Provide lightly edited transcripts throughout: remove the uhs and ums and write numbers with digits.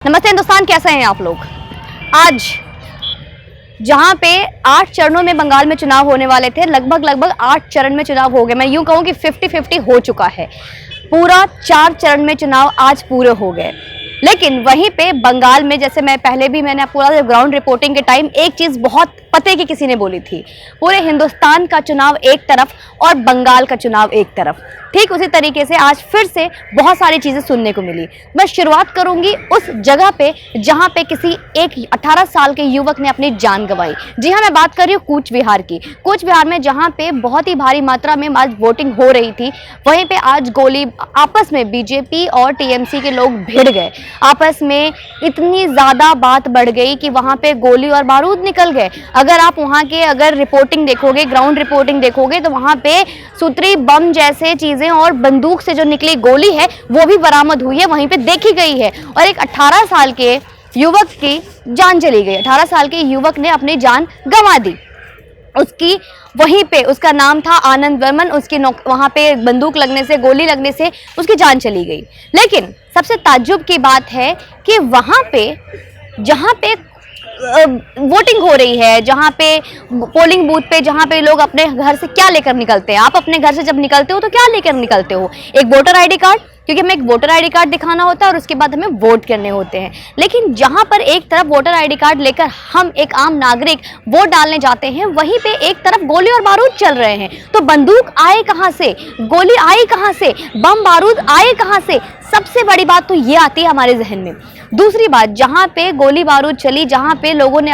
नमस्ते हिंदुस्तान, कैसे हैं आप लोग। आज जहां पे 8 चरणों में बंगाल में चुनाव होने वाले थे, लगभग 8 चरण में चुनाव हो गए। मैं यूं कहूं कि 50-50 हो चुका है। पूरा 4 चरण में चुनाव आज पूरे हो गए। लेकिन वहीं पे बंगाल में, जैसे मैंने पूरा ग्राउंड रिपोर्टिंग के टाइम एक चीज बहुत पते की किसी ने बोली थी, पूरे हिंदुस्तान का चुनाव एक तरफ और बंगाल का चुनाव एक तरफ। ठीक उसी तरीके से आज फिर से बहुत सारी चीजें सुनने को मिली। मैं शुरुआत करूंगी उस जगह पे जहां पे किसी एक 18 साल के युवक ने अपनी जान गंवाई। जी हां, मैं बात कर रही हूँ कूच बिहार की। कूच बिहार में जहां पे बहुत ही भारी मात्रा में आज वोटिंग हो रही थी, वहीं पे आज गोली आपस में बीजेपी और टीएमसी के लोग भिड़ गए। आपस में इतनी ज्यादा बात बढ़ गई कि वहां पे गोली और बारूद निकल गए। अगर आप वहां के रिपोर्टिंग देखोगे, ग्राउंड रिपोर्टिंग देखोगे, तो वहां पे सूत्री बम जैसे चीजें और बंदूक से जो निकली गोली है वो भी बरामद हुई है, वहीं पे देखी गई है। और एक 18 साल के युवक की जान चली गई। 18 साल के युवक ने अपनी जान गंवा दी। उसकी वहीं पे, उसका नाम था आनंद वर्मन। उसकी वहां पे बंदूक लगने से, गोली लगने से उसकी जान चली गई। लेकिन सबसे ताज्जुब की बात है कि वहां पे जहां पे वोटिंग हो रही है, जहां पे पोलिंग बूथ पे, जहां पे लोग अपने घर से क्या लेकर निकलते हैं, आप अपने घर से जब निकलते हो तो क्या लेकर निकलते हो? एक वोटर आईडी कार्ड, क्योंकि हमें एक वोटर आईडी कार्ड दिखाना होता है और उसके बाद हमें वोट करने होते हैं। लेकिन जहां पर एक तरफ वोटर आईडी कार्ड लेकर हम एक आम नागरिक वोट डालने जाते हैं, वहीं पे एक तरफ गोली और बारूद चल रहे हैं। तो बंदूक आए कहां से, गोली आई कहां से, बम बारूद आए कहां से? सबसे बड़ी बात तो ये आती है हमारे जहन में। दूसरी बात, जहां पे गोली बारूद चली, जहां पे लोगों ने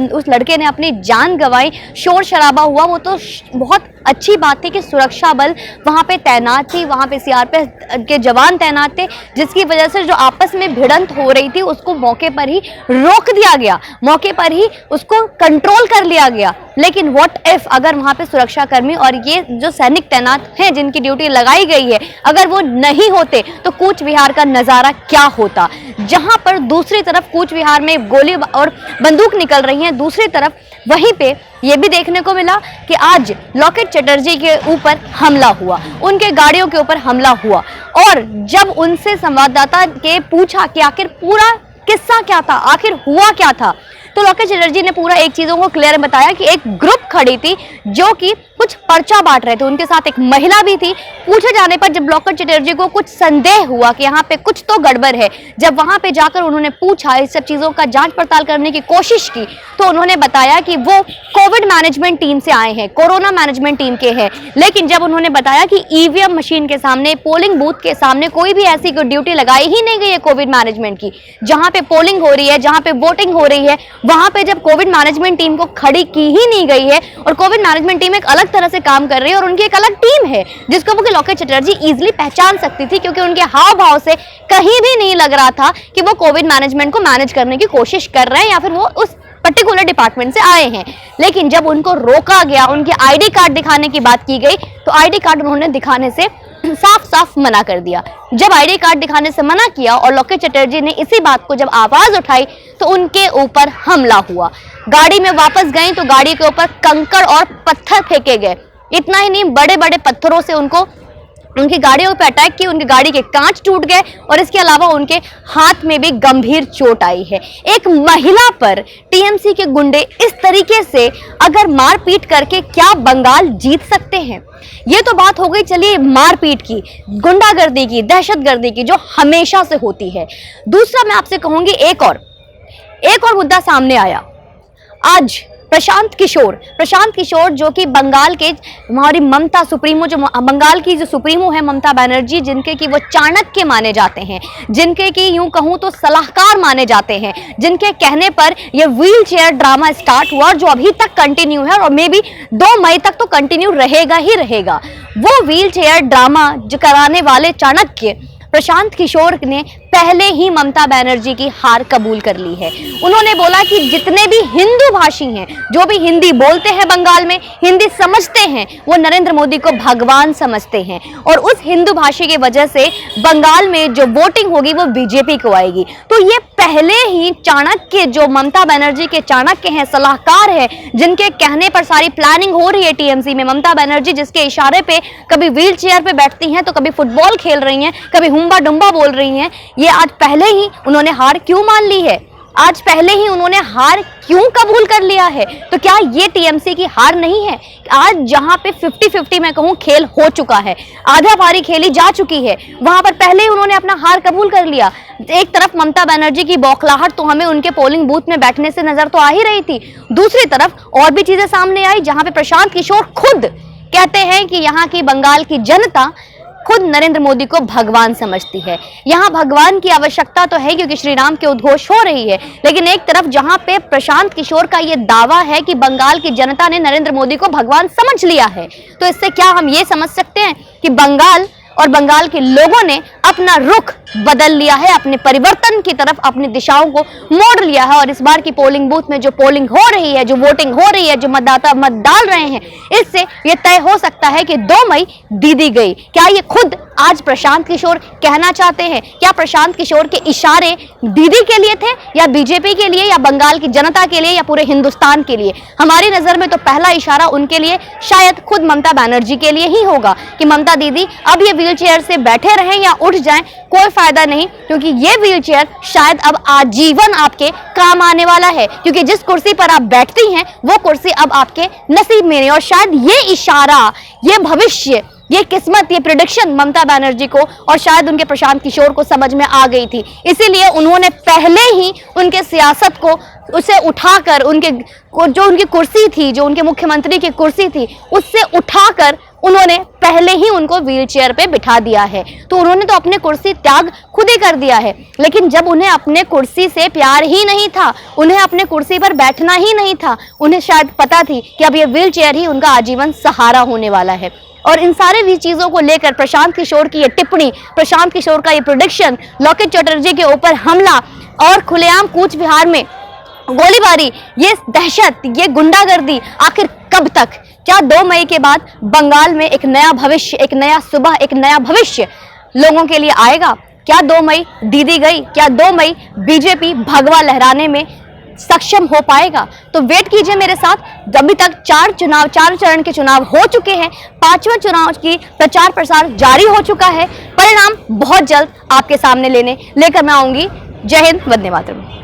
उस लड़के ने अपनी जान गंवाई, शोर शराबा हुआ, वो तो बहुत अच्छी बात थी कि सुरक्षा बल वहां पे तैनात थी, वहां पे सीआरपीएफ के जवान तैनात थे, जिसकी वजह से जो आपस में भिड़ंत हो रही थी उसको मौके पर ही रोक दिया गया, मौके पर ही उसको कंट्रोल कर लिया गया। लेकिन व्हाट इफ अगर वहां पे सुरक्षा कर्मी और ये जो सैनिक तैनात हैं, जिनकी ड्यूटी लगाई गई है, अगर वो नहीं होते तो कूच बिहार का नजारा क्या होता? जहां पर दूसरी तरफ कूच बिहार में गोली और बंदूक निकल रही है, दूसरी तरफ वहीं पे ये भी देखने को मिला कि आज लॉकेट चटर्जी के ऊपर हमला हुआ, उनके गाड़ियों के ऊपर हमला हुआ। और जब उनसे संवाददाता के पूछा कि आखिर पूरा किस्सा क्या था, आखिर हुआ क्या था, तो लॉकेट चटर्जी ने पूरा एक चीजों को क्लियर बताया कि एक ग्रुप खड़ी थी जो कि कुछ पर्चा बांट रहे थे, उनके साथ एक महिला भी थी। पूछे जाने पर जब लॉकेट चटर्जी को कुछ संदेह हुआ कि यहाँ पे कुछ तो गड़बड़ है, जब वहां पे जाकर उन्होंने पूछा, इस सब चीजों का जांच पड़ताल करने की कोशिश की, तो उन्होंने बताया कि वो कोविड मैनेजमेंट टीम से आए हैं, कोरोना मैनेजमेंट टीम के हैं। लेकिन जब उन्होंने बताया कि ईवीएम मशीन के सामने, पोलिंग बूथ के सामने कोई भी ऐसी कोई ड्यूटी लगाई ही नहीं गई है कोविड मैनेजमेंट की, जहां पे पोलिंग हो रही है, जहां पे वोटिंग हो रही है, वहां पे जब कोविड मैनेजमेंट टीम को खड़ी की ही नहीं गई है, और कोविड मैनेजमेंट टीम एक अलग तरह से काम कर रही है और उनकी एक अलग टीम है जिसको वो लॉकेट चटर्जी इजीली पहचान सकती थी, क्योंकि उनके हाव भाव से कहीं भी नहीं लग रहा था कि वो कोविड मैनेजमेंट को मैनेज करने की कोशिश कर रहे हैं या फिर वो उस पर्टिकुलर डिपार्टमेंट से आए हैं। लेकिन जब उनको रोका गया, उनके आईडी कार्ड दिखाने की बात की गई, तो आईडी कार्ड उन्होंने दिखाने से साफ साफ मना कर दिया। जब आईडी कार्ड दिखाने से मना किया और लॉकेट चटर्जी ने इसी बात को जब आवाज उठाई, तो उनके ऊपर हमला हुआ। गाड़ी में वापस गई तो गाड़ी के ऊपर कंकड़ और पत्थर फेंके गए। इतना ही नहीं, बड़े बड़े पत्थरों से उनकी गाड़ियों पर अटैक की, उनकी गाड़ी के कांच टूट गए और इसके अलावा उनके हाथ में भी गंभीर चोट आई है। एक महिला पर टीएमसी के गुंडे इस तरीके से अगर मारपीट करके क्या बंगाल जीत सकते हैं? ये तो बात हो गई, चलिए, मारपीट की, गुंडागर्दी की, दहशतगर्दी की, जो हमेशा से होती है। दूसरा मैं आपसे कहूंगी, एक और मुद्दा सामने आया आज। प्रशांत किशोर जो कि बंगाल के, हमारी ममता सुप्रीमो, जो बंगाल की जो सुप्रीमो है ममता बनर्जी, जिनके कि वो चाणक्य माने जाते हैं, जिनके कि यूं कहूं तो सलाहकार माने जाते हैं, जिनके कहने पर ये व्हील चेयर ड्रामा स्टार्ट हुआ और जो अभी तक कंटिन्यू है और मे बी 2 मई तक तो कंटिन्यू रहेगा ही रहेगा। वो व्हील चेयर ड्रामा जो कराने वाले चाणक्य प्रशांत किशोर ने पहले ही ममता बनर्जी की हार कबूल कर ली है। उन्होंने बोला कि जितने भी हिंदू भाषी हैं, जो भी हिंदी बोलते हैं बंगाल में, हिंदी समझते हैं, वो नरेंद्र मोदी को भगवान समझते हैं और उस हिंदू भाषी की वजह से बंगाल में जो वोटिंग होगी वो बीजेपी को आएगी। तो ये पहले ही चाणक्य, जो ममता बनर्जी के चाणक्य हैं, सलाहकार हैं, जिनके कहने पर सारी प्लानिंग हो रही है टीएमसी में, ममता बनर्जी जिसके इशारे पे कभी व्हील चेयर पे बैठती हैं तो कभी फुटबॉल खेल रही हैं, कभी हुम्बा डुम्बा बोल रही हैं, ये आज पहले ही उन्होंने हार क्यों मान ली है? आज पहले ही उन्होंने हार क्यों कबूल कर लिया है? तो क्या ये टीएमसी की हार नहीं है? आज जहां पे 50-50 मैं कहूं खेल हो चुका है, आधा पारी खेली जा चुकी है, वहां पर पहले ही उन्होंने अपना हार कबूल कर लिया। एक तरफ ममता बनर्जी की बौखलाहट तो हमें उनके पोलिंग बूथ में बैठने से नजर तो आ ही रही थी, दूसरी तरफ और भी चीजें सामने आई, जहां पे प्रशांत किशोर खुद कहते हैं कि यहाँ की बंगाल की जनता खुद नरेंद्र मोदी को भगवान समझती है। यहाँ भगवान की आवश्यकता तो है क्योंकि श्री राम के उद्घोष हो रही है, लेकिन एक तरफ जहाँ पे प्रशांत किशोर का ये दावा है कि बंगाल की जनता ने नरेंद्र मोदी को भगवान समझ लिया है, तो इससे क्या हम ये समझ सकते हैं कि बंगाल और बंगाल के लोगों ने अपना रुख बदल लिया है, अपने परिवर्तन की तरफ अपनी दिशाओं को मोड़ लिया है। और इस बार की पोलिंग बूथ में जो पोलिंग हो रही है, जो वोटिंग हो रही है, जो मतदाता मत डाल रहे हैं, इससे ये तय हो सकता है कि 2 मई दीदी गई। क्या ये खुद आज प्रशांत किशोर कहना चाहते हैं? क्या प्रशांत किशोर के इशारे दीदी के लिए थे या बीजेपी के लिए या बंगाल की जनता के लिए या पूरे हिंदुस्तान के लिए? हमारी नजर में तो पहला इशारा उनके लिए शायद खुद ममता बनर्जी के लिए ही होगा कि ममता दीदी अब ये व्हील चेयर से बैठे रहें या उठ जाएं, कोई फायदा नहीं, क्योंकि ये व्हील चेयर शायद अब आजीवन आपके काम आने वाला है, क्योंकि जिस कुर्सी पर आप बैठती हैं वो कुर्सी अब आपके नसीब में नहीं। और शायद ये इशारा, ये भविष्य, ये किस्मत, ये प्रेडिक्शन ममता बनर्जी को और शायद उनके प्रशांत किशोर को समझ में आ गई थी, इसीलिए उन्होंने पहले ही उनके सियासत को उसे उठाकर, उनके जो उनकी कुर्सी थी, जो उनके मुख्यमंत्री की कुर्सी थी, उससे उठाकर उन्होंने पहले ही उनको व्हील चेयर पे बिठा दिया है। तो उन्होंने तो अपने कुर्सी त्याग खुद ही कर दिया है, लेकिन जब उन्हें अपने कुर्सी से प्यार ही नहीं था, उन्हें अपने कुर्सी पर बैठना ही नहीं था, उन्हें शायद पता थी कि अब ये व्हील चेयर ही उनका आजीवन सहारा होने वाला है। और इन सारे भी चीजों को लेकर प्रशांत किशोर की ये टिप्पणी, प्रशांत किशोर का ये प्रेडिक्शन, लॉकेट चटर्जी के ऊपर हमला और खुलेआम कूच बिहार में गोलीबारी, ये दहशत, ये गुंडागर्दी आखिर कब तक? क्या 2 मई के बाद बंगाल में एक नया भविष्य, एक नया सुबह, एक नया भविष्य लोगों के लिए आएगा? क्या 2 मई दीदी गई? क्या 2 मई बीजेपी भगवा लहराने में सक्षम हो पाएगा? तो वेट कीजिए मेरे साथ। अभी तक 4 चरण के चुनाव हो चुके हैं, 5वें चुनाव की प्रचार प्रसार जारी हो चुका है। परिणाम बहुत जल्द आपके सामने लेकर मैं आऊंगी। जय हिंद, वंदे मातरम।